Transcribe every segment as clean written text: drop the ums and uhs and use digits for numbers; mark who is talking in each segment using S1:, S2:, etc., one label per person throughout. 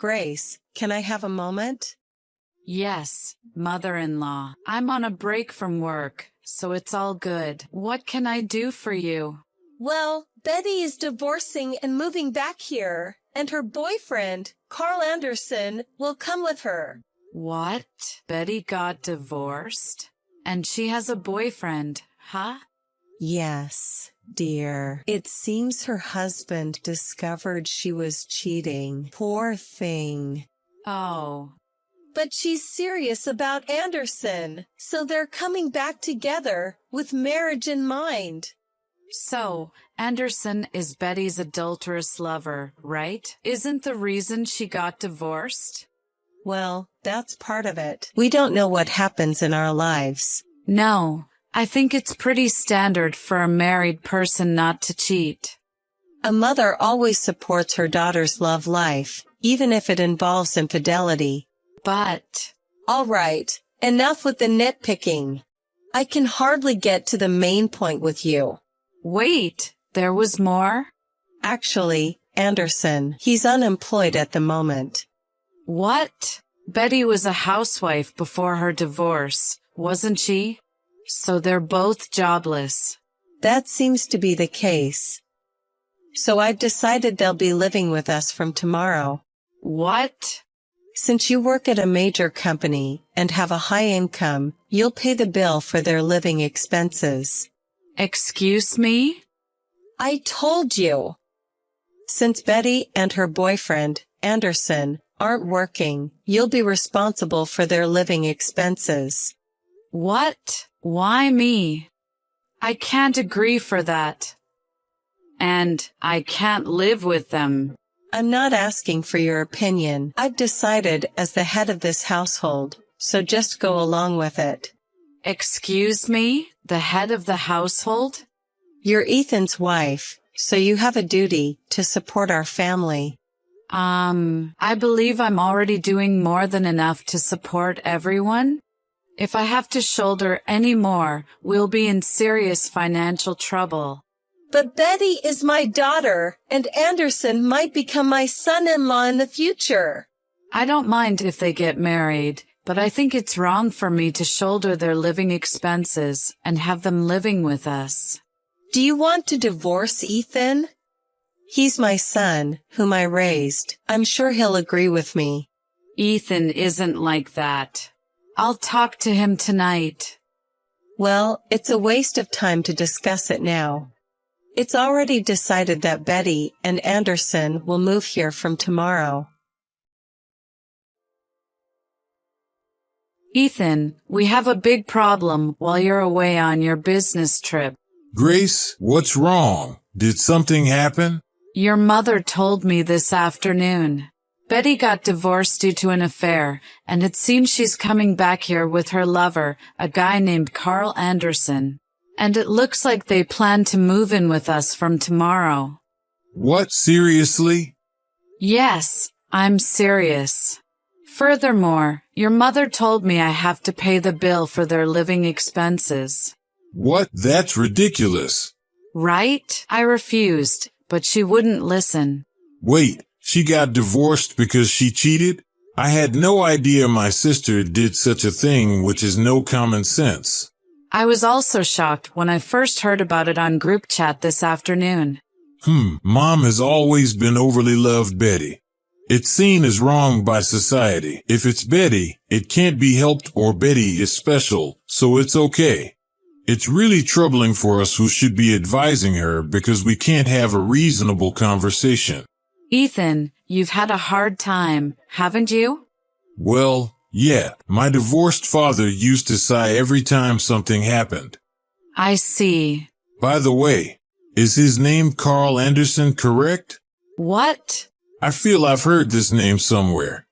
S1: Grace, can I have a moment?
S2: Yes, mother-in-law. I'm on a break from work, so it's all good. What can I do for you?
S1: Well, Betty is divorcing and moving back here, and her boyfriend, Carl Anderson, will come with her.
S2: What? Betty got divorced? And she has a boyfriend, huh?
S1: Yes, dear. It seems her husband discovered she was cheating. Poor thing.
S2: Oh.
S1: But she's serious about Anderson, so they're coming back together with marriage in mind.
S2: So, Anderson is Betty's adulterous lover, right? Isn't the reason she got divorced?
S1: Well, that's part of it. We don't know what happens in our lives.
S2: No, I think it's pretty standard for a married person not to cheat.
S1: A mother always supports her daughter's love life, even if it involves infidelity.
S2: But...
S1: All right, enough with the nitpicking. I can hardly get to the main point with you.
S2: Wait, there was more?
S1: Actually, Anderson, he's unemployed at the moment.
S2: What? Betty was a housewife before her divorce, wasn't she? So they're both jobless.
S1: That seems to be the case. So I've decided they'll be living with us from tomorrow.
S2: What?
S1: Since you work at a major company and have a high income, you'll pay the bill for their living expenses.
S2: Excuse me?
S1: I told you. Since Betty and her boyfriend, Anderson, aren't working, you'll be responsible for their living expenses.
S2: What? Why me? I can't agree for that. And I can't live with them.
S1: I'm not asking for your opinion. I've decided as the head of this household, so just go along with it.
S2: Excuse me? The head of the household?
S1: You're Ethan's wife, so you have a duty to support our family.
S2: I believe I'm already doing more than enough to support everyone. If I have to shoulder any more, we'll be in serious financial trouble.
S1: But Betty is my daughter, and Anderson might become my son-in-law in the future.
S2: I don't mind if they get married, but I think it's wrong for me to shoulder their living expenses and have them living with us.
S1: Do you want to divorce Ethan? He's my son, whom I raised. I'm sure he'll agree with me.
S2: Ethan isn't like that. I'll talk to him tonight.
S1: Well, it's a waste of time to discuss it now. It's already decided that Betty and Anderson will move here from tomorrow.
S2: Ethan, we have a big problem while you're away on your business trip.
S3: Grace, what's wrong? Did something happen?
S2: Your mother told me this afternoon. Betty got divorced due to an affair, and it seems she's coming back here with her lover, a guy named Carl Anderson. And it looks like they plan to move in with us from tomorrow.
S3: What, seriously?
S2: Yes, I'm serious. Furthermore, your mother told me I have to pay the bill for their living expenses.
S3: What? That's ridiculous.
S2: Right? I refused, but she wouldn't listen.
S3: Wait, she got divorced because she cheated? I had no idea my sister did such a thing, which is no common sense.
S2: I was also shocked when I first heard about it on group chat this afternoon.
S3: Mom has always been overly loved Betty. It's seen as wrong by society. If it's Betty, it can't be helped, or Betty is special, so it's okay. It's really troubling for us who should be advising her because we can't have a reasonable conversation.
S2: Ethan, you've had a hard time, haven't you?
S3: Well, yeah, my divorced father used to sigh every time something happened.
S2: I see.
S3: By the way, is his name Carl Anderson, correct?
S2: What?
S3: I feel I've heard this name somewhere.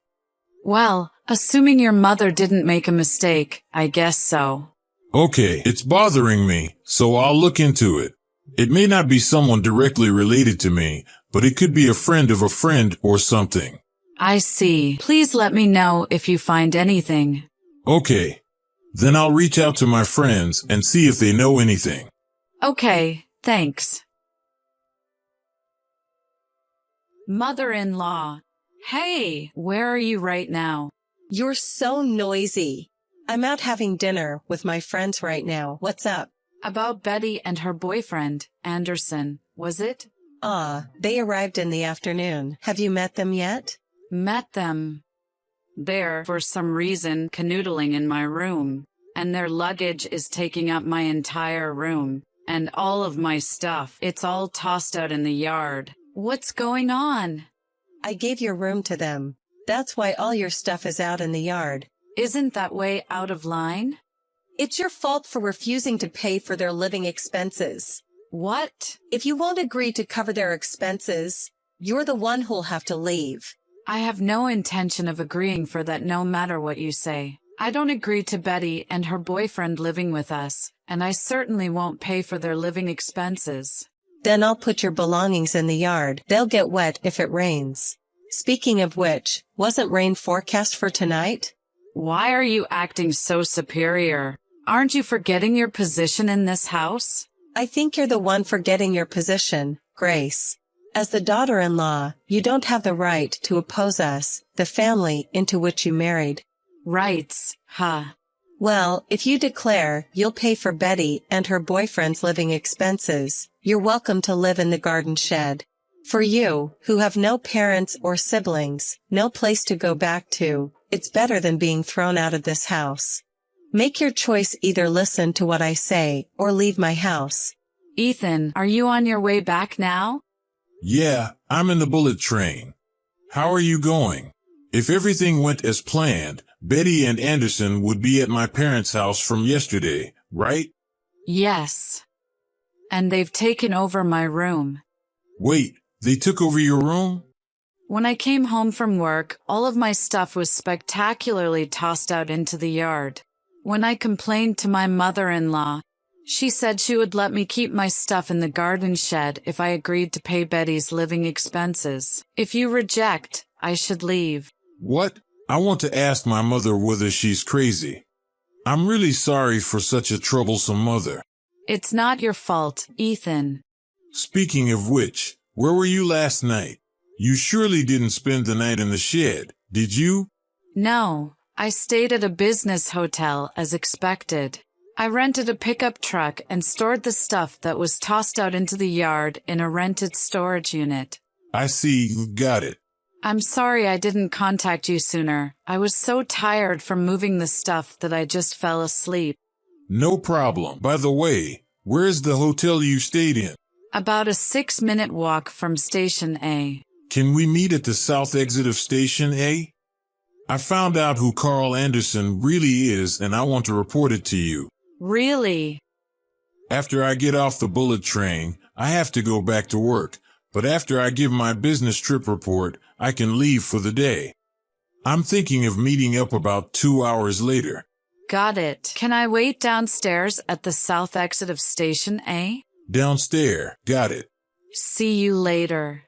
S2: Well, assuming your mother didn't make a mistake, I guess so.
S3: Okay, it's bothering me, so I'll look into it. It may not be someone directly related to me, but it could be a friend of a friend or something.
S2: I see. Please let me know if you find anything.
S3: Okay. Then I'll reach out to my friends and see if they know anything.
S2: Okay, thanks. Mother-in-law. Hey, where are you right now?
S1: You're so noisy. I'm out having dinner with my friends right now. What's up?
S2: About Betty and her boyfriend, Anderson, was it?
S1: They arrived in the afternoon. Have you met them yet?
S2: Met them. They're, for some reason, canoodling in my room. And their luggage is taking up my entire room. And all of my stuff. It's all tossed out in the yard. What's going on?
S1: I gave your room to them. That's why all your stuff is out in the yard.
S2: Isn't that way out of line?
S1: It's your fault for refusing to pay for their living expenses.
S2: What?
S1: If you won't agree to cover their expenses, you're the one who'll have to leave.
S2: I have no intention of agreeing for that no matter what you say. I don't agree to Betty and her boyfriend living with us, and I certainly won't pay for their living expenses.
S1: Then I'll put your belongings in the yard. They'll get wet if it rains. Speaking of which, wasn't rain forecast for tonight?
S2: Why are you acting so superior? Aren't you forgetting your position in this house?
S1: I think you're the one forgetting your position, Grace. As the daughter-in-law, you don't have the right to oppose us, the family into which you married.
S2: Rights, huh?
S1: Well, if you declare you'll pay for Betty and her boyfriend's living expenses, you're welcome to live in the garden shed. For you, who have no parents or siblings, no place to go back to, it's better than being thrown out of this house. Make your choice: either listen to what I say or leave my house.
S2: Ethan, are you on your way back now?
S3: Yeah, I'm in the bullet train. How are you going? If everything went as planned, Betty and Anderson would be at my parents' house from yesterday, right?
S2: Yes. And they've taken over my room.
S3: Wait, they took over your room?
S2: When I came home from work, all of my stuff was spectacularly tossed out into the yard. When I complained to my mother-in-law, she said she would let me keep my stuff in the garden shed if I agreed to pay Betty's living expenses. If you reject, I should leave.
S3: What? I want to ask my mother whether she's crazy. I'm really sorry for such a troublesome mother.
S2: It's not your fault, Ethan.
S3: Speaking of which, where were you last night? You surely didn't spend the night in the shed, did you?
S2: No, I stayed at a business hotel as expected. I rented a pickup truck and stored the stuff that was tossed out into the yard in a rented storage unit.
S3: I see, you got it.
S2: I'm sorry I didn't contact you sooner. I was so tired from moving the stuff that I just fell asleep.
S3: No problem. By the way, where's the hotel you stayed in?
S2: About a 6-minute walk from Station A.
S3: Can we meet at the south exit of Station A? I found out who Carl Anderson really is, and I want to report it to you.
S2: Really?
S3: After I get off the bullet train, I have to go back to work, but after I give my business trip report, I can leave for the day. I'm thinking of meeting up about 2 hours later.
S2: Got it. Can I wait downstairs at the south exit of Station A?
S3: Downstairs, got it.
S2: See you later.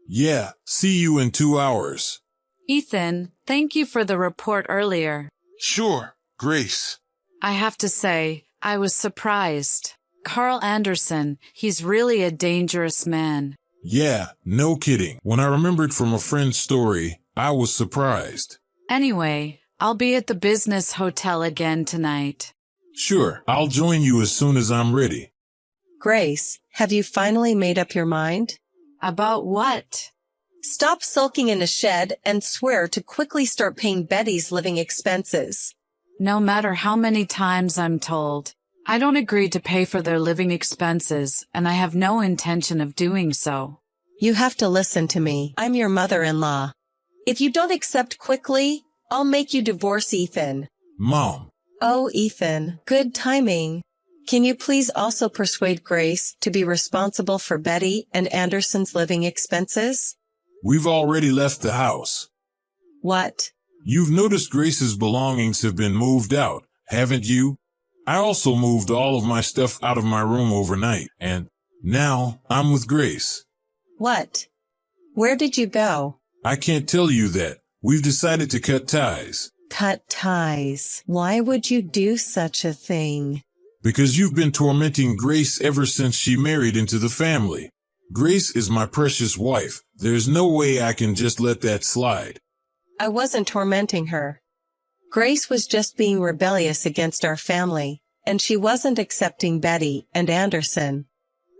S3: Yeah, see you in 2 hours.
S2: Ethan, thank you for the report earlier.
S3: Sure, Grace.
S2: I have to say, I was surprised. Carl Anderson, he's really a dangerous man.
S3: Yeah, no kidding. When I remembered from a friend's story, I was surprised.
S2: Anyway, I'll be at the business hotel again tonight.
S3: Sure, I'll join you as soon as I'm ready.
S1: Grace, have you finally made up your mind?
S2: About what?
S1: Stop sulking in a shed and swear to quickly start paying Betty's living expenses.
S2: No matter how many times I'm told, I don't agree to pay for their living expenses, and I have no intention of doing so.
S1: You have to listen to me. I'm your mother-in-law. If you don't accept quickly, I'll make you divorce Ethan.
S3: Mom.
S1: Oh, Ethan, good timing. Can you please also persuade Grace to be responsible for Betty and Anderson's living expenses?
S3: We've already left the house.
S1: What?
S3: You've noticed Grace's belongings have been moved out, haven't you? I also moved all of my stuff out of my room overnight, and now I'm with Grace.
S1: What? Where did you go?
S3: I can't tell you that. We've decided to cut ties.
S1: Cut ties. Why would you do such a thing?
S3: Because you've been tormenting Grace ever since she married into the family. Grace is my precious wife. There's no way I can just let that slide.
S1: I wasn't tormenting her. Grace was just being rebellious against our family, and she wasn't accepting Betty and Anderson.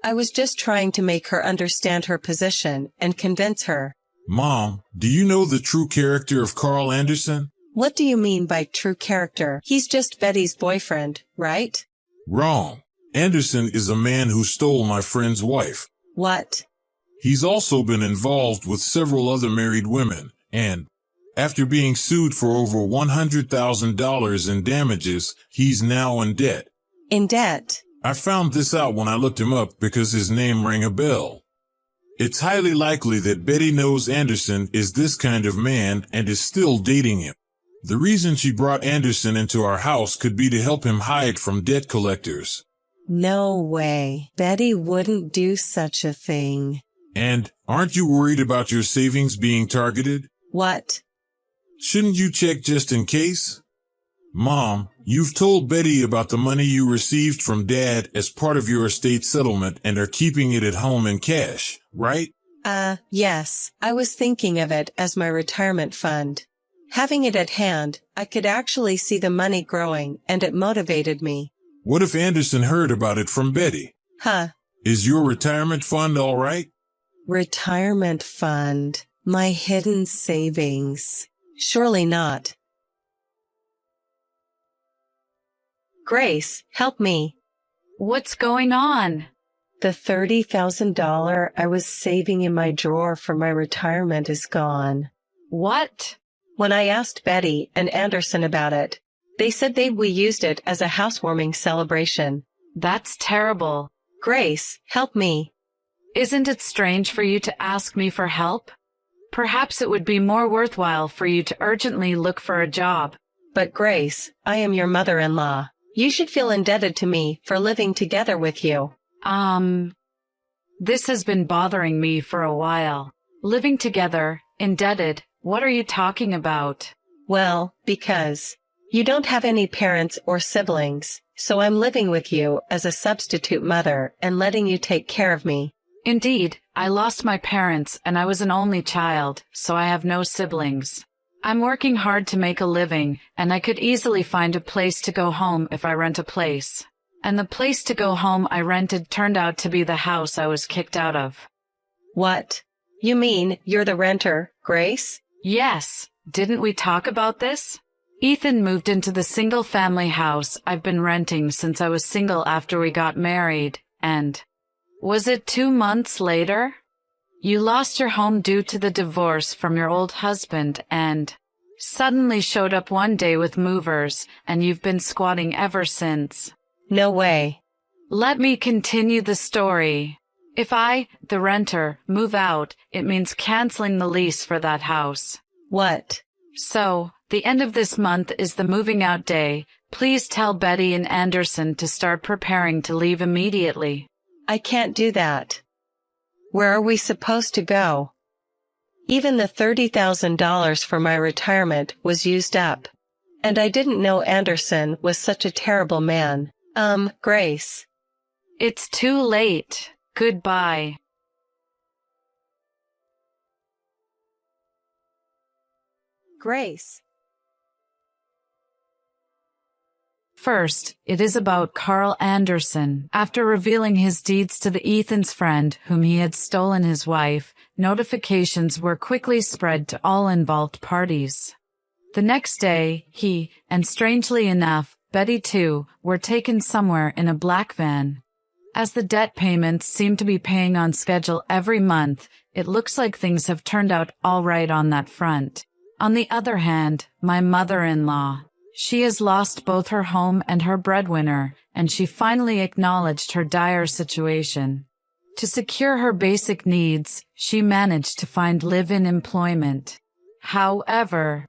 S1: I was just trying to make her understand her position and convince her.
S3: Mom, do you know the true character of Carl Anderson?
S1: What do you mean by true character? He's just Betty's boyfriend, right?
S3: Wrong. Anderson is a man who stole my friend's wife.
S1: What?
S3: He's also been involved with several other married women, and after being sued for over $100,000 in damages, he's now in debt.
S1: In debt?
S3: I found this out when I looked him up because his name rang a bell. It's highly likely that Betty knows Anderson is this kind of man and is still dating him. The reason she brought Anderson into our house could be to help him hide from debt collectors.
S1: No way. Betty wouldn't do such a thing.
S3: And aren't you worried about your savings being targeted?
S1: What?
S3: Shouldn't you check just in case? Mom, you've told Betty about the money you received from Dad as part of your estate settlement and are keeping it at home in cash, right?
S1: Yes. I was thinking of it as my retirement fund. Having it at hand, I could actually see the money growing, and it motivated me.
S3: What if Anderson heard about it from Betty? Is your retirement fund all right?
S1: Retirement fund. My hidden savings. Surely not. Grace, help me.
S2: What's going on?
S1: The $30,000 I was saving in my drawer for my retirement is gone.
S2: What?
S1: When I asked Betty and Anderson about it, they said we used it as a housewarming celebration.
S2: That's terrible.
S1: Grace, help me.
S2: Isn't it strange for you to ask me for help? Perhaps it would be more worthwhile for you to urgently look for a job.
S1: But Grace, I am your mother-in-law. You should feel indebted to me for living together with you.
S2: This has been bothering me for a while. Living together, indebted, what are you talking about?
S1: Well, because you don't have any parents or siblings, so I'm living with you as a substitute mother and letting you take care of me.
S2: Indeed, I lost my parents and I was an only child, so I have no siblings. I'm working hard to make a living, and I could easily find a place to go home if I rent a place. And the place to go home I rented turned out to be the house I was kicked out of.
S1: What? You mean you're the renter, Grace?
S2: Yes. Didn't we talk about this? Ethan moved into the single-family house I've been renting since I was single after we got married, and was it 2 months later? You lost your home due to the divorce from your old husband and suddenly showed up one day with movers, and you've been squatting ever since.
S1: No way.
S2: Let me continue the story. If I, the renter, move out, it means canceling the lease for that house.
S1: What?
S2: So, the end of this month is the moving out day. Please tell Betty and Anderson to start preparing to leave immediately.
S1: I can't do that. Where are we supposed to go? Even the $30,000 for my retirement was used up. And I didn't know Anderson was such a terrible man. Grace.
S2: It's too late. Goodbye.
S1: Grace.
S2: First, it is about Carl Anderson. After revealing his deeds to the Ethan's friend, whom he had stolen his wife, notifications were quickly spread to all involved parties. The next day, he, and strangely enough, Betty too, were taken somewhere in a black van. As the debt payments seem to be paying on schedule every month, it looks like things have turned out all right on that front. On the other hand, my mother-in-law. She has lost both her home and her breadwinner, and she finally acknowledged her dire situation. To secure her basic needs, she managed to find live-in employment. However,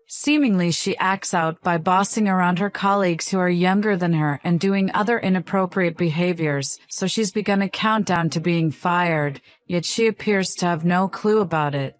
S2: seemingly she acts out by bossing around her colleagues who are younger than her and doing other inappropriate behaviors, so she's begun a countdown to being fired, yet she appears to have no clue about it.